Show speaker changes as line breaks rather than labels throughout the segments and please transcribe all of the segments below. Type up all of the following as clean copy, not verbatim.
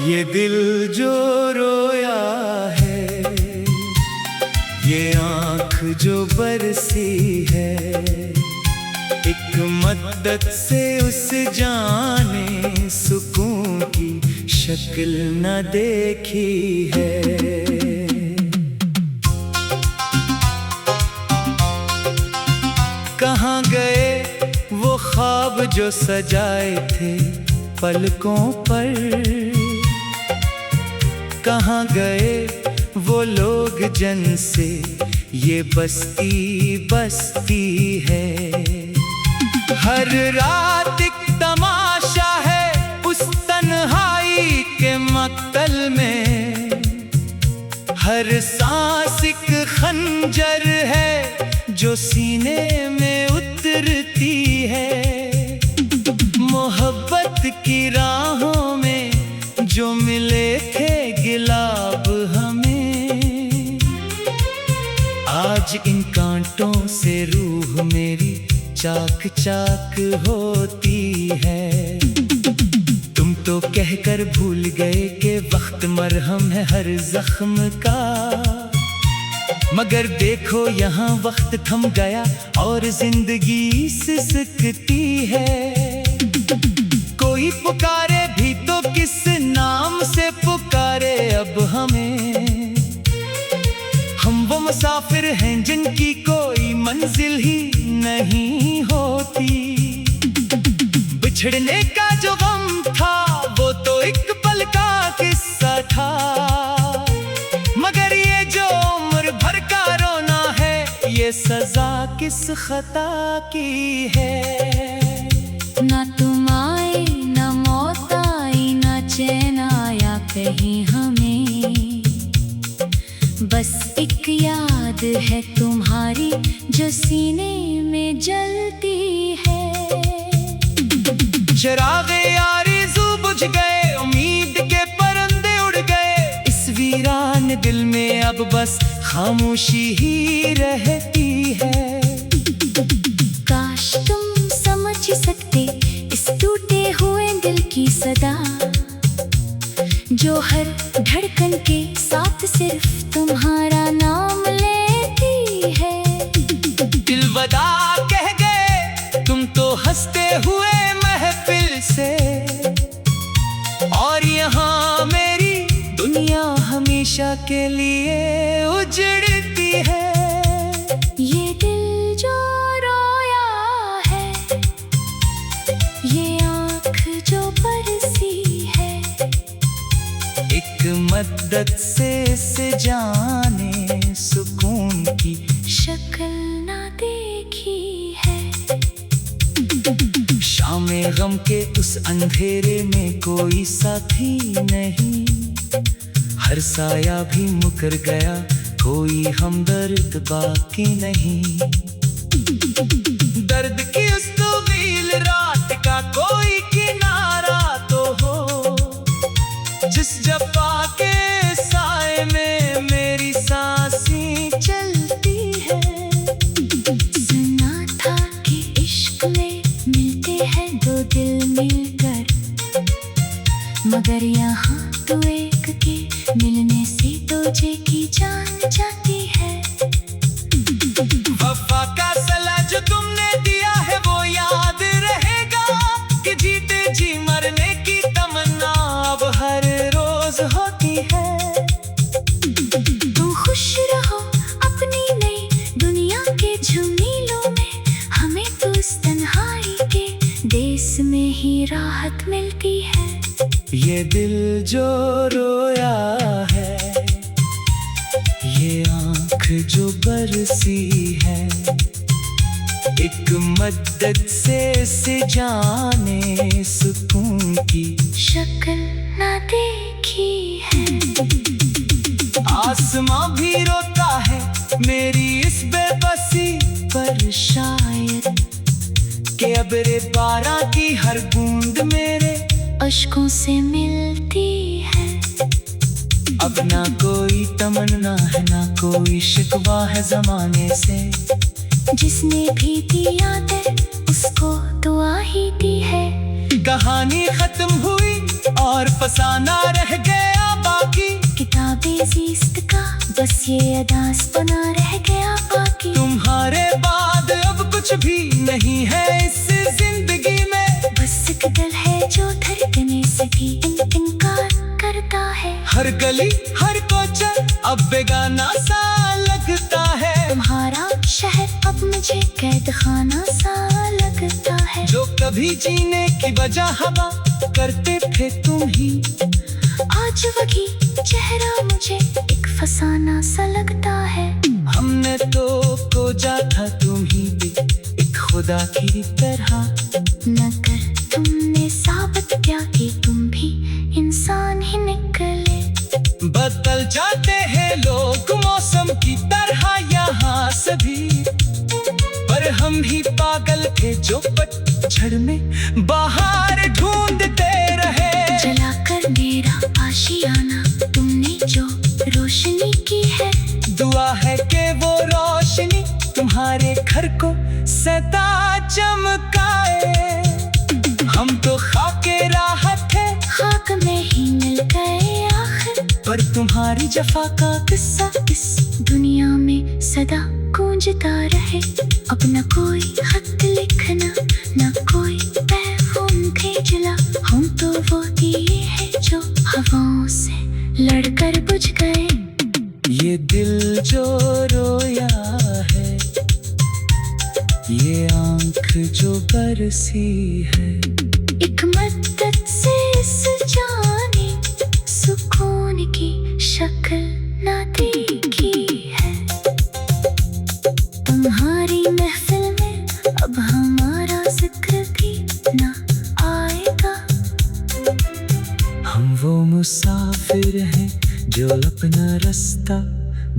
ये दिल जो रोया है, ये आँख जो बरसी है, एक मद्दत से उस जाने सुकून की शक्ल न देखी है। कहाँ गए वो ख्वाब जो सजाए थे पलकों पर, कहाँ गए वो लोग जिनसे ये बस्ती बस्ती है। हर रात एक तमाशा है उस तन्हाई के मक्तल में, हर सांस एक खंजर है जो सीने में उतरती है। मोहब्बत की राहों में जो मिले थे गिलाब हमें, आज इन कांटों से रूह मेरी चाक चाक होती है। तुम तो कहकर भूल गए कि वक्त मरहम है हर जख्म का, मगर देखो यहाँ वक्त थम गया और जिंदगी सिसकती है। कोई पुकारे भी तो किस नाम से पुकारे अब हमें, हम वो मुसाफिर हैं जिनकी कोई मंजिल ही नहीं होती। बिछड़ने का जो गम था वो तो एक पल का किस्सा था, मगर ये जो उम्र भर का रोना है ये सजा किस खता की है।
ना तुम आए ना मौत आई ना चैन आया कहीं हमें, बस एक याद है तुम्हारी जो सीने में जलती है।
चिरागे आरज़ू बुझ गए, उम्मीद के परिंदे उड़ गए, इस वीरान दिल में अब बस खामोशी ही रहती है।
काश तुम समझ सकते इस टूटे हुए दिल की सदा, जो हर धड़कन के साथ सिर्फ तुम्हारा नाम लेती है।
दिल वदा कह गए तुम तो हंसते हुए महफिल से, और यहाँ मेरी दुनिया हमेशा के लिए उजड़ती है।
ये दिल जो रोया है, ये आँख जो बरसी है,
एक मद्दत से जाने सुकून की
शक्ल ना देखी है।
शामे गम के उस अंधेरे में कोई साथी नहीं, हर साया भी मुकर गया कोई हमदर्द बाकी नहीं। दर्द की उस तवील रात का कोई किनारा तो हो, जिस जफ़ा के साए में मेरी सांसें चलती है।
सुना था कि इश्क में मिलते हैं दो दिल मिलकर, मगर यहाँ तो एक के मिलने से दूजे की जान जाती है।
वफा का सला जो तुमने दिया है वो याद रहेगा, कि जीते जी मरने की तमन्ना अब हर रोज होती है।
तुम खुश रहो अपनी नई दुनिया के झुमीलों में, हमें तो इस तन्हाई के देश में ही राहत मिलती है।
ये दिल जो रोया है, ये आँख जो बरसी है, एक मद्दत से जाने सुकून की
शक्ल ना देखी है।
आसमां भी रोता है मेरी इस बेबसी पर शायद, कि अब रे बारां की हर बूंद मेरे
अश्कों से मिलती है।
अब ना कोई तमन्ना है ना कोई शिकवा है जमाने से,
जिसने भी दिया दे उसको दुआ ही दी है।
कहानी खत्म हुई और फसाना रह गया बाकी।
किताबे ज़िस्त का बस ये अदास बना रह गया बाकी।
तुम्हारे बाद अब कुछ भी नहीं है इस जिंदगी में,
बस एक दिल है जो धड़कने से भी इनकार करता है।
हर गली हर कोचा अब बेगाना सा लगता है।
तुम्हारा शहर अब मुझे कैद खाना सा लगता है।
जो कभी जीने की वजह हवा करते थे तुम ही,
आज वही चेहरा मुझे एक फसाना सा लगता है।
हमने तो खोजा था तुम ही भी एक खुदा की तरह,
मगर तुमने साबित किया कि तुम भी इंसान ही निकले।
बदल जाते हैं लोग मौसम की तरह यहाँ सभी, पर हम ही पागल थे जो पतझड़ में बाहर ढूंढते रहे।
जलाकर मेरा आशियाना तुमने जो रोशनी की है,
दुआ है कि वो रोशनी तुम्हारे घर को सदा चमकाए। हम तो खाके राह थे,
खाक में ही मिल गए आखिर,
पर तुम्हारी जफा का किस्सा इस
दुनिया में सदा गूंजता रहे। अब न कोई खत लिखना न कोई पैगाम भेजना, हम तो वो दिए हैं जो हवाओं से लड़कर बुझ गए।
ये दिल जो रोया है, ये आंख जो बरसी है,
एक मद्दत से इस जाने सुकून की शक्ल न देखी है। तुम्हारी महफिल में अब हमारा जिक्र भी न आएगा।
हम वो मुसाफिर हैं जो अपना रास्ता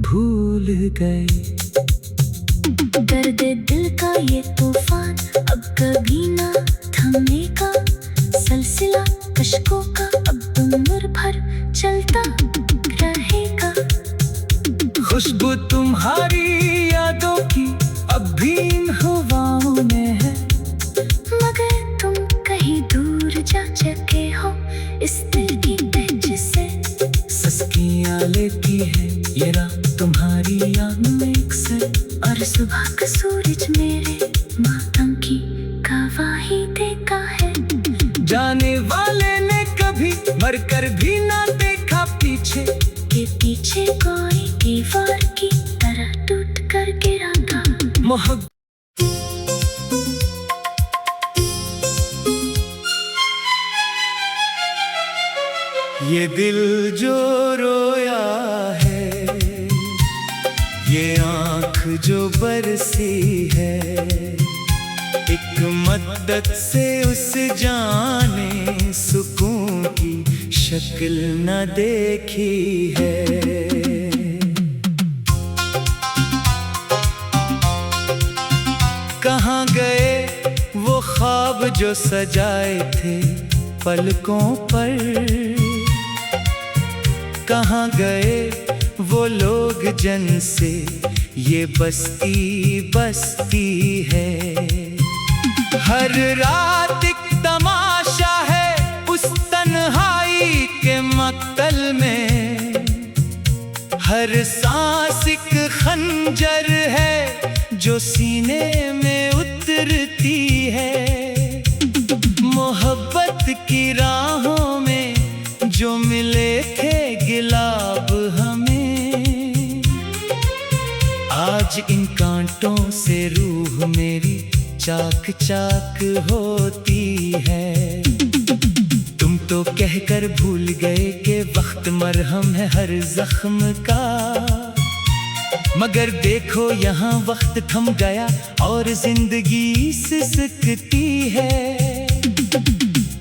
भूल गए।
दर्द दिल का ये तूफान अब कभी ना थमेगा, सिलसिला कश्कों का अब उम्र भर चलता रहेगा।
खुशबू तुम्हारी यादों की अब भी इन हवाओं में है,
मगर तुम कहीं दूर जा चुके हो इस दिल की टच से।
सस्कियां लेती है ये रात तुम्हारी याद में अक्सर,
और सुबह का सूरज मेरे मातम की गवाही देता है।
जाने वाले ने कभी मरकर भी ना देखा पीछे,
के पीछे कोई दीवार की तरह टूट कर गिरा था।
मोहब्बत ये दिल जो रोया है, ये आंख जो बरसी है, एक मद्दत से उस जाने सुकून की शक्ल न देखी है। कहाँ गए वो ख्वाब जो सजाए थे पलकों पर, कहाँ गए वो लोग जिनसे ये बस्ती बस्ती है। हर रात एक तमाशा है उस तन्हाई के मक्तल में, हर सांस एक खंजर है जो सीने में उतरती है। मोहब्बत की राहों में जो मिले थे गिलाब हमें, आज इन कांटों से रूह मेरी चाक चाक होती है। तुम तो कहकर भूल गए कि वक्त मरहम है हर जख्म का, मगर देखो यहाँ वक्त थम गया और जिंदगी सिसकती है।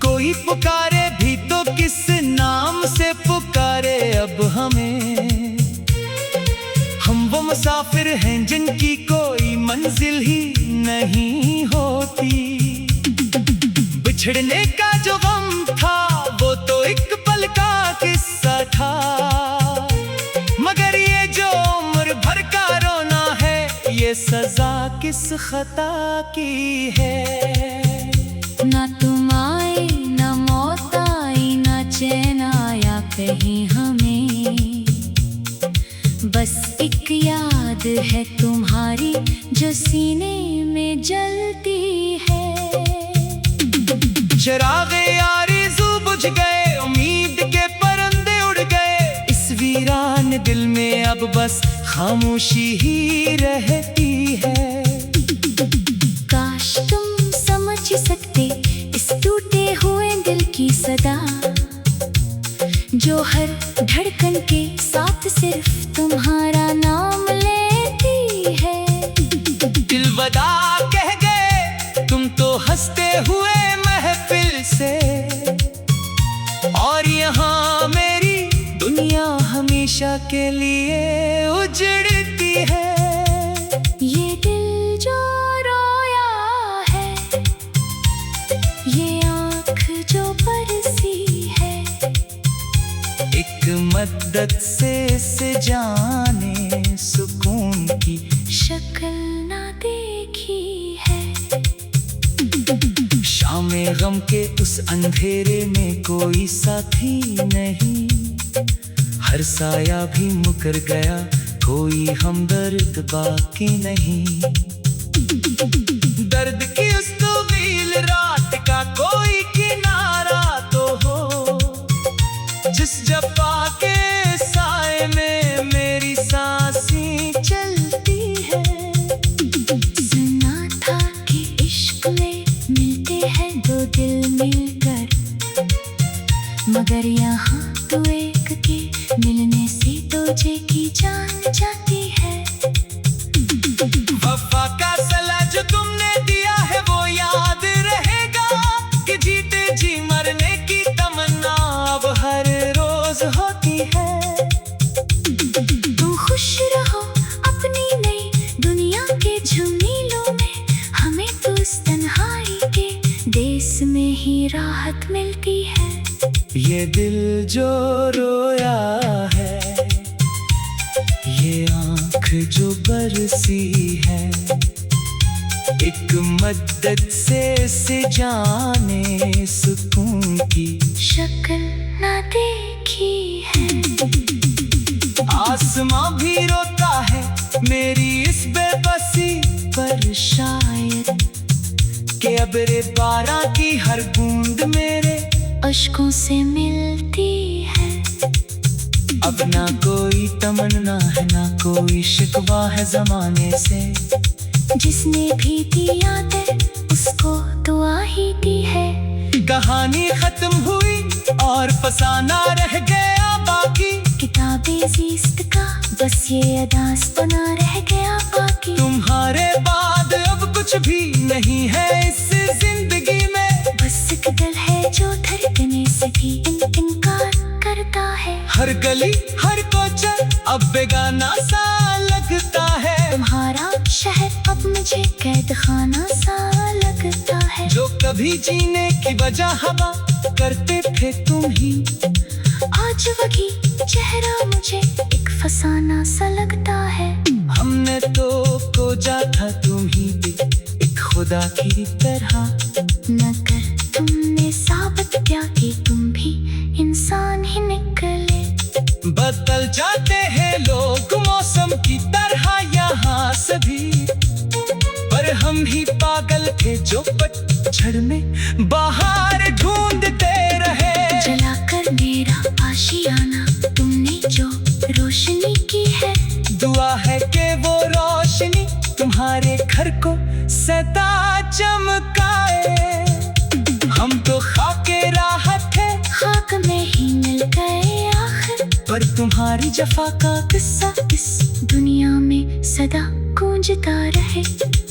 कोई पुकारे भी तो किस नाम से पुकारे अब हमें, हम वो मुसाफिर हैं जिनकी कोई मंजिल ही नहीं होती। बिछड़ने का जो गम था वो तो एक पल का किस्सा था, मगर ये जो उम्र भर का रोना है ये सजा किस खता की है।
ना तुम आए है तुम्हारी जो सीने में जलती है।
चिरागे आरज़ू बुझ गए, उम्मीद के परिंदे उड़ गए, इस वीरान दिल में अब बस खामोशी ही रहती है।
काश तुम समझ सकते इस टूटे हुए दिल की सदा, जो हर धड़कन के साथ सिर्फ तुम्हारा नाम लेती है।
दिल वदा कह गए तुम तो हंसते हुए महफिल से, और यहाँ मेरी दुनिया हमेशा के लिए उजड़ती है।
ये दिल जो रोया है, ये आँख जो बरसी है,
एक मद्दत से इस जाने सुकून की
शक्ल ना देखी है।
शामे गम के उस अंधेरे में कोई साथी नहीं, हर साया भी मुकर गया, कोई हमदर्द बाकी नहीं। दर्द की उस तवील रात का कोई किनारा तो हो, जिस जफा के साए में मेरी सांसें चलती है।
सुना था कि इश्क में मिलते हैं दो दिल मिलकर, मगर यहाँ तो एक के मिलने से दूजे की जान जाती है।
वफा का सला जो तुमने दिया है वो याद रहेगा, कि जीते जी मरने की तमन्ना अब हर रोज होती है।
तुम खुश रहो अपनी नई दुनिया के झुमीलों में, हमें तो इस तन्हाई के देश में ही राहत मिलती है।
ये दिल जो रोया है, ये आँख जो बरसी है, एक मद्दत से जाने सुकून की
शक्ल ना देखी है।
आसमां भी रोता है मेरी इस बेबसी पर शायद, कि अब रे बारां की हर बूंद मेरे
अश्कों से मिलती है।
अब ना कोई तमन्ना है, ना कोई शिकवा है जमाने से,
जिसने भी दिया दिल उसको दुआ ही दी है।
कहानी खत्म हुई और फसाना रह गया बाकी,
किताबे ज़िस्त का बस ये अदास बना रह गया बाकी।
तुम्हारे बाद अब कुछ भी नहीं है इस जिंदगी में,
बस एक दिल है जो धड़कने से भी इनकार करता है।
हर गली हर कोचा अब बेगाना सा लगता है,
तुम्हारा शहर अब मुझे कैद खाना सा लगता है।
जो कभी जीने की वजह हवा करते थे तुम ही,
आज वही चेहरा मुझे एक फसाना सा लगता है।
हमने तो खोजा था तुम ही भी एक खुदा की तरह,
मगर तुमने साबित किया कि तुम भी इंसान ही निकले।
बदल जाते हैं लोग मौसम की तरह यहाँ सभी, पर हम ही पागल थे जो पतझड़ में बाहर ढूंढते रहे।
जलाकर मेरा आशियाना तुमने जो रोशनी की है,
दुआ है कि वो रोशनी तुम्हारे घर को सदा चमकाए। हम तो खाके राह थे,
खाक में ही मिल गए आखिर,
पर तुम्हारी जफा का किस्सा इस
दुनिया में सदा गूंजता रहे।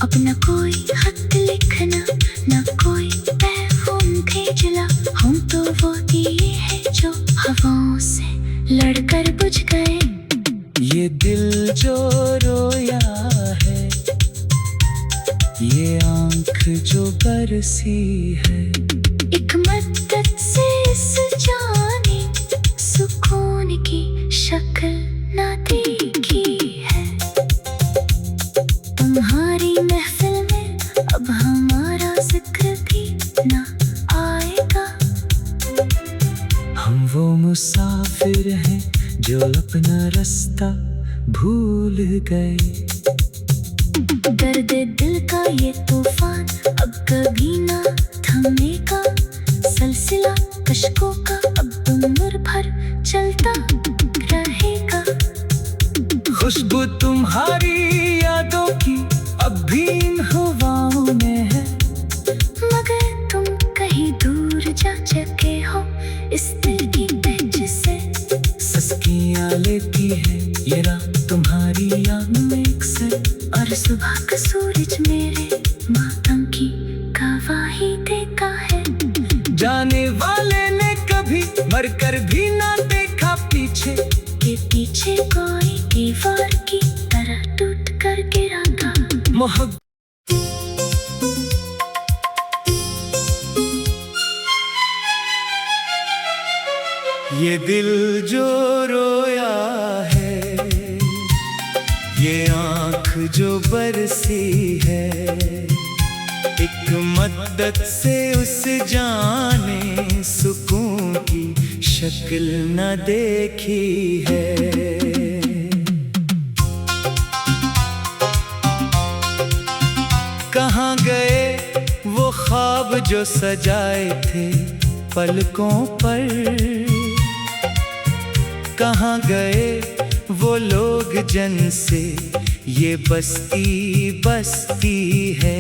अब न कोई खत लिखना, न कोई पैगाम भेजना, हम तो वो दिए हैं जो हवाओं से लड़कर बुझ गए।
ये दिल जो रोया है, ये आँख जो बरसी है,
एक मद्दत से इस जाने सुकून की शक्ल ना देखी है। तुम्हारी महफिल में अब हमारा जिक्र भी ना आएगा।
हम वो मुसाफिर हैं जो अपना रास्ता भूल गए।
दिल का ये तूफान अब कभी ना थमेगा, सिलसिला कशकों का अब उम्र भर चलता रहेगा।
खुशबू तुम्हारी यादों की अब भी इन हवाओं में है,
मगर तुम कहीं दूर जा चुके हो इस दिल की पैच से।
सस्कियाँ लेती है ये रात तुम्हारी याद में अक्सर,
और सुबह का सूरज मेरे मातम की गवाही देता है।
जाने वाले ने कभी मर कर भी ना देखा पीछे,
के पीछे कोई दीवार की तरह टूट कर गिरा था।
मोहब्बत ये दिल जो रोया है, ये आँख जो बरसी है, एक मद्दत से उस जाने सुकून की शक्ल न देखी है। कहाँ गए वो ख्वाब जो सजाए थे पलकों पर, कहाँ गए वो लोग जिनसे ये बस्ती बस्ती है।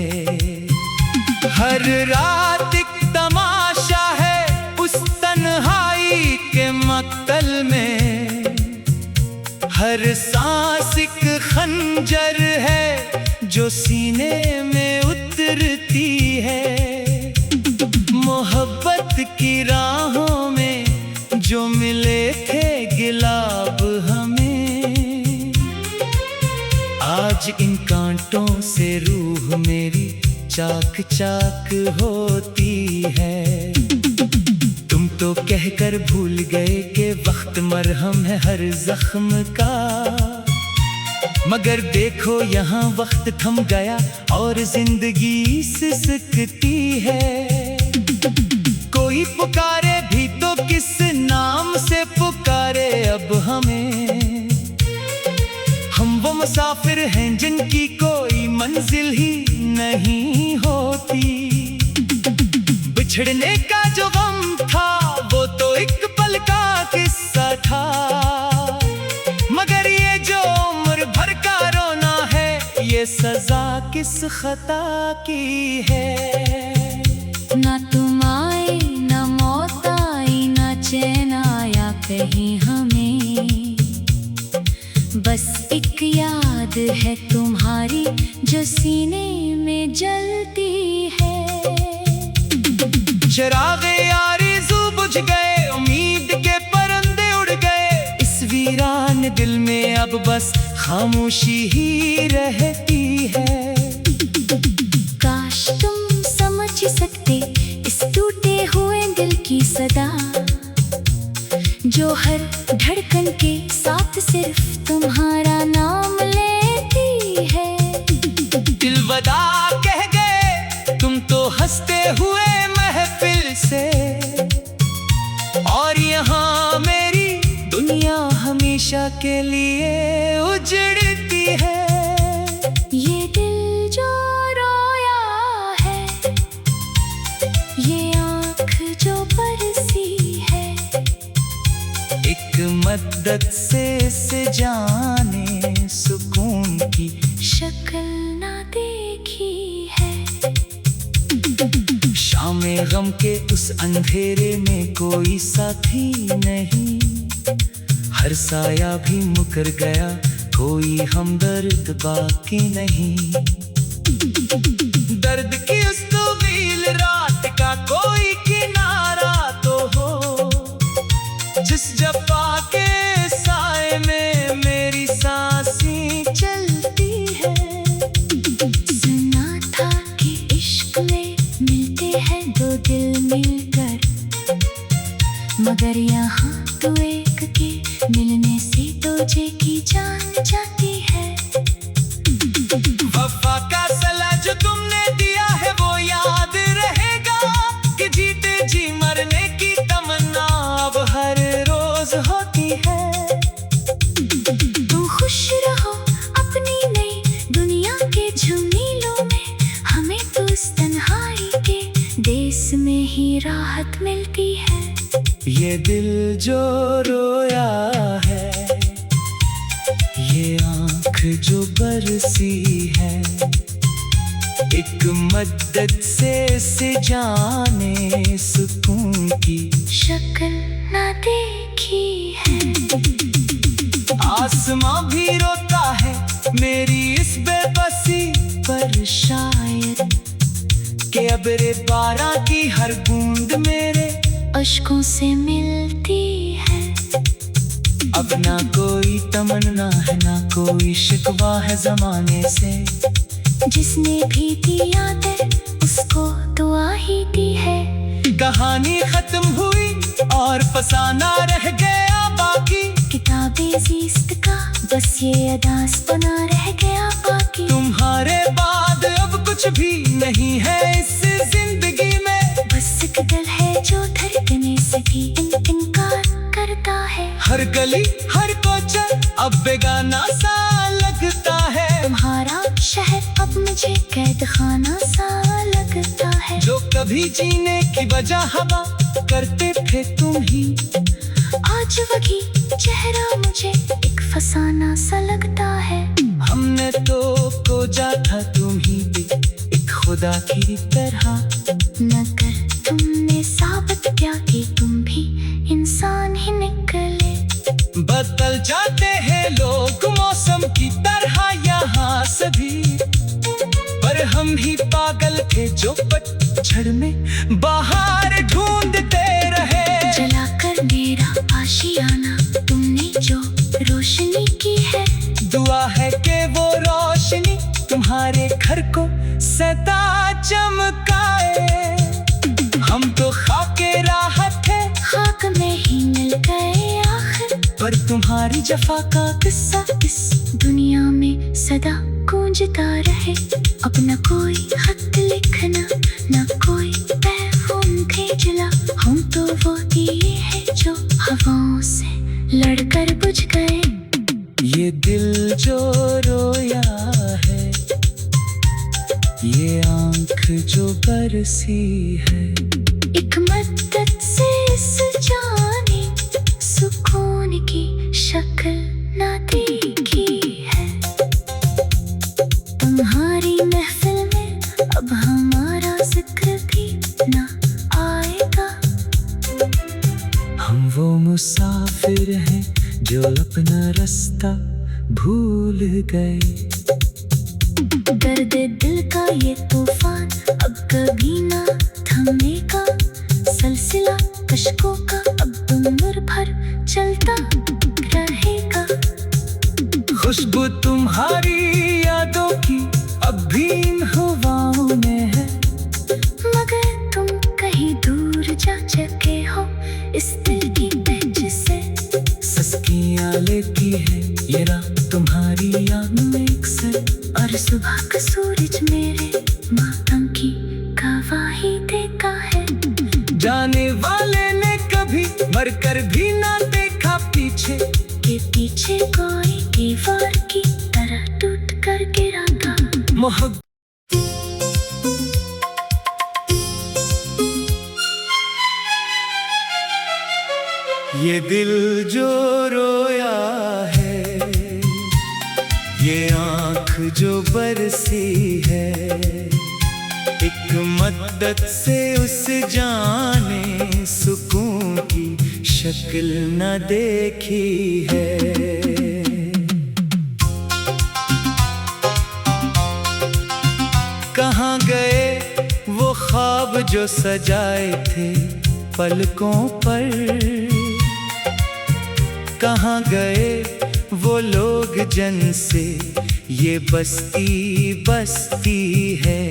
हर रात एक तमाशा है उस तन्हाई के मक्तल में, हर सांस एक खंजर है जो सीने में उतरती है। मोहब्बत की राहों में जो मिले थे गिलाब हमें, आज इन कांटों से रूह मेरी चाक चाक होती है। तुम तो कहकर भूल गए कि वक्त मरहम है हर जख्म का, मगर देखो यहाँ वक्त थम गया और जिंदगी सिसकती है। कोई पुकारे भी तो किस नाम से पुकारे अब हमें, हम वो मुसाफिर हैं जिनकी कोई मंजिल ही नहीं होती। बिछड़ने का जो गम था वो तो एक पल का किस्सा था, मगर ये जो उम्र भर का रोना है ये सजा किस खता की है।
ना तुम आए ना मौत आई ना चैन आया कहीं हमें, बस एक याद है तुम्हारी जो सीने में जलती है।
चिरागे आरज़ू बुझ गए, उम्मीद के परिंदे उड़ गए, इस वीरान दिल में अब बस खामोशी ही रहती है।
काश तुम समझ सकते इस टूटे हुए दिल की सदा, जो हर धड़कन के साथ सिर्फ तुम्हारा नाम लेती है।
दिल वदा कह गए तुम तो हंसते हुए महफिल से, और यहाँ मेरी दुनिया हमेशा के लिए उजड़ती है।
ये दिल जो रोया है, ये आँख जो बरसी है,
एक मद्दत से इस जाने सुकून की
शक्ल ना देखी है।
शामे गम के उस अंधेरे में कोई साथी नहीं, हर साया भी मुकर गया कोई हमदर्द बाकी नहीं। दर्द की उस तवील रात का कोई किनारा तो हो, जिस जफा के साए में मेरी सांसें चलती है।
सुना था कि इश्क में मिलते हैं दो दिल मिलकर, मगर यहाँ तो एक के मिलने से दूजे की जान जाती है।
वफा का सला जो तुमने दिया है वो याद रहेगा, कि जीते जी मरने की तमन्ना अब हर रोज होती है।
तुम खुश रहो अपनी नई दुनिया के झुमीलों में, राहत मिलती है।
ये दिल जो रोया है, ये आँख जो बरसी है, एक मदद से जाने सुकून की
शक्ल ना देखी है।
आसमां भी रोता है मेरी इस बेबसी पर, शायद के अबरे बारां की हर बूंद मेरे
अश्कों से मिलती है।
अब ना कोई तमन्ना है, ना कोई शिकवा है जमाने से।
जिसने भी दिया दे उसको दुआ ही दी है।
कहानी खत्म हुई और फसाना रह गया बाकी।
किताबे ज़िस्त का बस ये अदास बना रह गया बाकी।
तुम्हारे बाद अब कुछ भी नहीं है इस जिंदगी में,
बस एक दिल है जो धड़कने से भी इनकार करता है।
हर गली हर कोचा अब बेगाना सा लगता है।
तुम्हारा शहर अब मुझे कैद खाना सा लगता है।
जो कभी जीने की वजह हवा करते थे तुम ही,
आज वही चेहरा मुझे एक फसाना सा लगता है।
हमने तो खोजा था तुम ही भी एक खुदा की तरह,
मगर तुमने साबित किया कि तुम भी इंसान ही निकले।
बदल जाते हैं लोग मौसम की तरह यहाँ सभी, पर हम ही पागल थे जो पतझड़ में बाहर ढूंढते रहे।
जलाकर मेरा आशियाना तुमने जो रोशनी की है,
दुआ है कि वो रोशनी तुम्हारे घर को सदा चमकाए। हम तो खाके राह थे,
खाक में ही मिल गए आखिर,
पर तुम्हारी जफा का किस्सा इस
दुनिया में सदा गूंजता रहे। अब न कोई खत लिखना, न कोई पैगाम भेजना, हम तो वो दिए हैं जो हवाओं से लड़कर बुझ गए।
ये दिल जो रोया है, ये आँख जो बरसी है,
एक मदद से इस जाने सुकून की शक्ल ना देखी है। तुम्हारी महफिल में अब हमारा जिक्र भी ना आएगा।
हम वो मुसाफिर हैं जो अपना रास्ता भूल गए।
दर्द दिल का ये तूफान अब कभी ना थमेगा। सिलसिला कश्कों का अब उम्र भर चलता रहेगा।
खुशबू तुम्हारी यादों की अब भी इन हवाओं में है,
मगर तुम कहीं दूर जा चुके हो इस दिल की बेंच से।
सस्कियाँ लेती है ये रात तुम्हारी याद में एक से,
और सुबह का सूरज मेरे मातम की गवाही देता है।
जाने वाले ने कभी मरकर भी ना देखा पीछे,
के पीछे कोई दीवार की तरह टूट कर गिरा था।
मोहब्बत ये दिल जो रोया है, ये आँख जो बरसी है, एक मदद से उस जाने सुकून की शक्ल न देखी है। कहाँ गए वो ख्वाब जो सजाए थे पलकों पर, कहाँ गए वो लोग जिनसे ये बस्ती बस्ती है।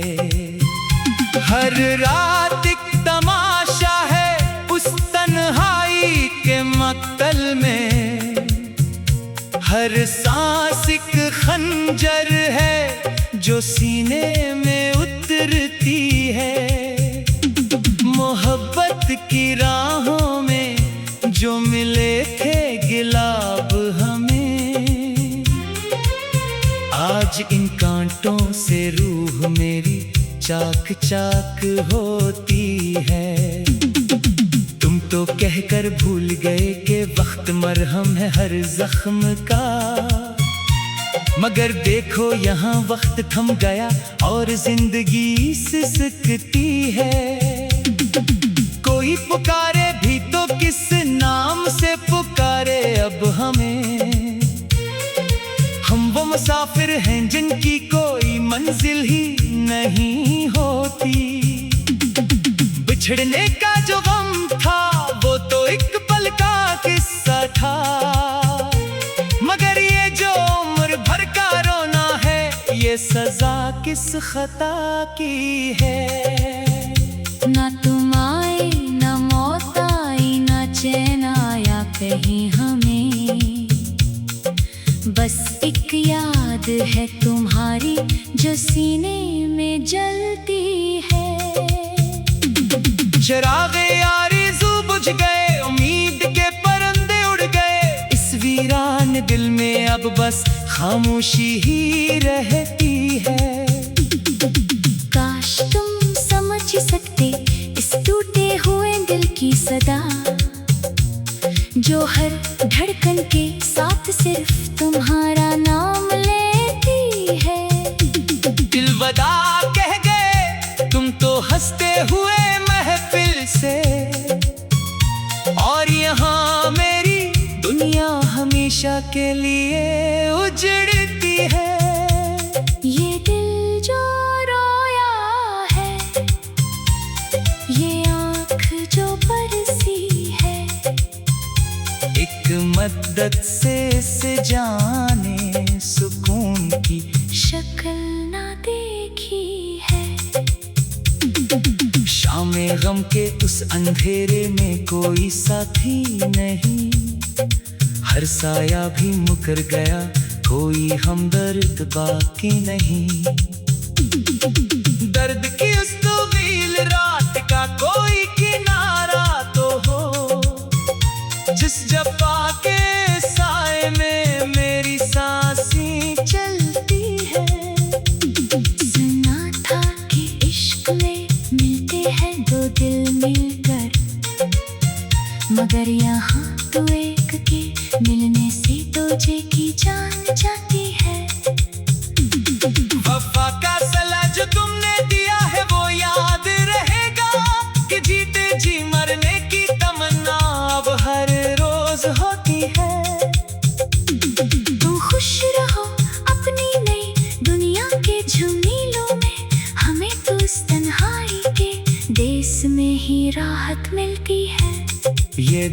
हर रात एक तमाशा है उस तन्हाई के मक्तल में, हर सांस एक खंजर है जो सीने में उतरती है। मोहब्बत की राहों में जो मिले थे गिलाब हमें, आज इन कांटों से रूह मेरी चाक चाक होती है। कर भूल गए कि वक्त मरहम है हर जख्म का। मगर देखो यहाँ वक्त थम गया और जिंदगी सिसकती है। कोई पुकारे भी तो किस नाम से पुकारे अब हमें। हम वो मुसाफिर हैं जिनकी कोई मंजिल ही नहीं होती। बिछड़ने का जो गम था वो तो एक पल का किस्सा था। मगर ये जो उम्र भर का रोना है ये सजा किस खता की है।
ना तुम आए ना मौत आई ना चैन आया कहीं हमें। बस एक याद है तुम्हारी जो सीने में जलती है।
चिरागे आरज़ू बुझ गए, उम्मीद के परिंदे उड़ गए। इस वीरान दिल में अब बस खामोशी ही रहती है।
काश तुम समझ सकते इस टूटे हुए दिल की सदा, जो हर धड़कन के साथ सिर्फ तुम्हारा नाम लेती है।
दिल वदा कह गए तुम तो हंसते हुए महफिल से। और यहाँ मेरी दुनिया हमेशा के लिए उजड़ती है।
ये दिल जो रोया है, ये आँख जो बरसी है,
एक मद्दत से इस जाने सुकून की
शक्ल ना देखी है।
शामे गम के उस अंधेरे में कोई साथी नहीं। हर साया भी मुकर गया, कोई हमदर्द बाकी नहीं। दर्द की उस तवील रात का कोई किनारा तो हो, जिस जफा के साए में मेरी सांसें चलती है।
सुना था कि इश्क में मिलते हैं दो दिल मिलकर, मगर यहाँ तो एक के मिलने से दूजे की जान जाती है।
वफा का सला जो तुमने दिया है वो याद रहेगा, कि जीते जी मरने की तमन्ना अब हर रोज होती है।
तुम खुश रहो अपनी नई दुनिया के झुमीलों में, हमें तो इस तन्हाई के देश में ही राहत मिलती है।
ये